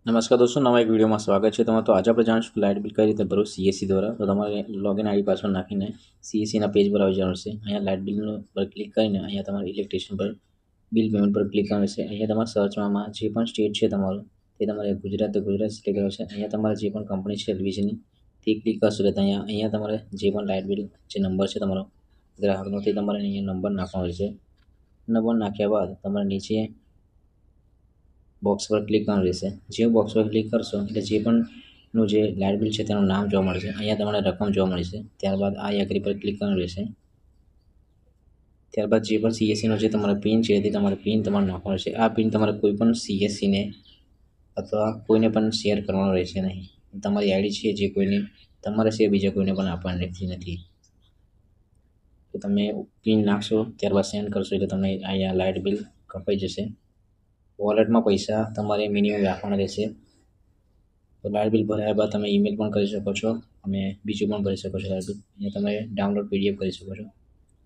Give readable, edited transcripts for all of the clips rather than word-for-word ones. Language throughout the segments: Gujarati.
नमस्कार दोस्तों, नवा एक વિડીયોમાં સ્વાગત છે તમારું। તો આજે આપણે જાણીશું લાઇટ બિલ કઈ રીતે ભરવું સીએસસી દ્વારા। તો તમારે લોગિન આઈડી પાસવર્ડ નાખીને સીએસસીના પેજ પર આવી જવાનું છે। અહીંયા લાઇટ બિલ પર ક્લિક કરીને અહીંયા તમારે ઇલેક્ટ્રિશિયન પર બિલ પેમેન્ટ પર ક્લિક કરવાનું છે। અહીંયા તમારે સર્ચમાં જે પણ સ્ટેટ છે તમારું તે તમારે ગુજરાત સિલેક્ટ કરવાનું છે। અહીંયા તમારે જે પણ કંપની છે એલવીસીની તે ક્લિક કરશો એટલે અહીંયા તમારે જે પણ લાઇટ બિલ જે નંબર છે તમારો ગ્રાહકનો તે તમારે અહીંયા નંબર નાખવાનો છે। નંબર નાખ્યા બાદ તમારે નીચે બોક્સ પર ક્લિક કરવાનું રહેશે। જે બોક્સ પર ક્લિક કરશો એટલે જે પણ નું જે લાઇટ બિલ છે તેનું નામ જોવા મળશે। અહીંયા તમને રકમ જોવા મળશે। ત્યારબાદ આ એગ્રી પર ક્લિક કરવાનું રહેશે। ત્યારબાદ જે પણ સીએસસીનો જે તમારે પિન છે તે તમારે પિન તમારે નાખવાનો છે। આ પિન તમારે કોઈ પણ સીએસસીને અથવા કોઈને પણ શેર કરવાનો રહેશે નહીં। તમારી આઈડી છે જે કોઈને તમારે સિવાય બીજા કોઈને પણ આપવાની રહેતી નથી। તો તમે પિન નાખશો ત્યારબાદ સેન્ડ કરશો એટલે તમને અહીંયા લાઇટ બિલ કપાઈ જશે। વોલેટમાં પૈસા તમારે મિનિમમ રાખવાના રહેશે। તો લાઇટ બિલ ભર્યા બાદ તમે ઈમેલ પણ કરી શકો છો અને બીજું પણ ભરી શકો છો લાઇટ બિલ। અહીંયા તમે ડાઉનલોડ પીડીએફ કરી શકો છો।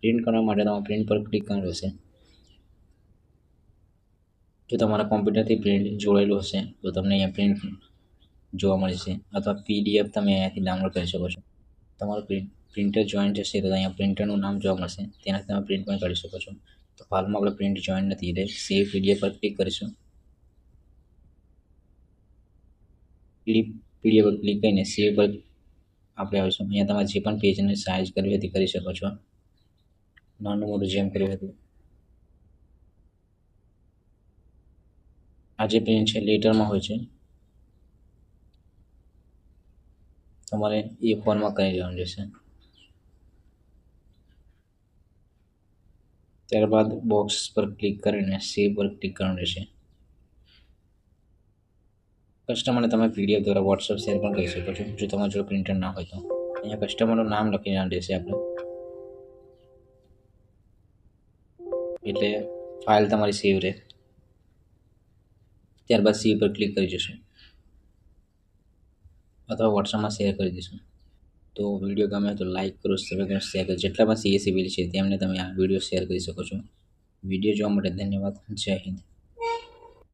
પ્રિન્ટ કરવા માટે તમારે પ્રિન્ટ પર ક્લિક કરવાનું રહેશે। જો તમારા કોમ્પ્યુટરથી પ્રિન્ટ જોડેલું હશે તો તમને અહીંયા પ્રિન્ટ જોવા મળશે અથવા પીડીએફ તમે અહીંયાથી ડાઉનલોડ કરી શકો છો। તમારું પ્રિન્ટર જોઈન્ટ હશે તો અહીંયા પ્રિન્ટરનું નામ જોવા મળશે, તેનાથી તમે પ્રિન્ટ પણ કરી શકો છો। તો હાલમાં આપણે પ્રિન્ટ જોઈન્ટ નથી એટલે સેવ પીડીએફ પર ક્લિક કરીશું। પીડીએફ પર ક્લિક કરીને સેવ પર આપણે આવીશું। અહીંયા તમારે જે પણ પેજની સાઇઝ કરવી હોય તે કરી શકો છો, નાનું મોટું જેમ કરવું હતું। આ જે પ્રિન્ટ છે લેટરમાં હોય છે, તમારે એ ફોનમાં કરી લેવાનું રહેશે। ત્યારબાદ બોક્સ પર ક્લિક કરીને સેવ પર ક્લિક કરવાનું રહેશે। કસ્ટમરને તમે પીડીએફ દ્વારા વોટ્સઅપ શેર પણ કરી શકો છો જો તમારા જોડે પ્રિન્ટર ના હોય તો। અહીંયા કસ્ટમરનું નામ લખી દેવાનું રહેશે આપણે, એટલે ફાઇલ તમારી સેવ રહે। ત્યારબાદ સેવ પર ક્લિક કરી જશું અથવા વોટ્સઅપમાં શેર કરી દઈશું। તો વિડીયો ગમે તો લાઇક કરો, સબસ્ક્રાઈબ કરો, શેર કરો। જેટલા પણ સીએસસી બિલ છે તેમને તમે આ વિડીયો શેર કરી શકો છો। વિડીયો જોવા માટે ધન્યવાદ। જય હિન્દ।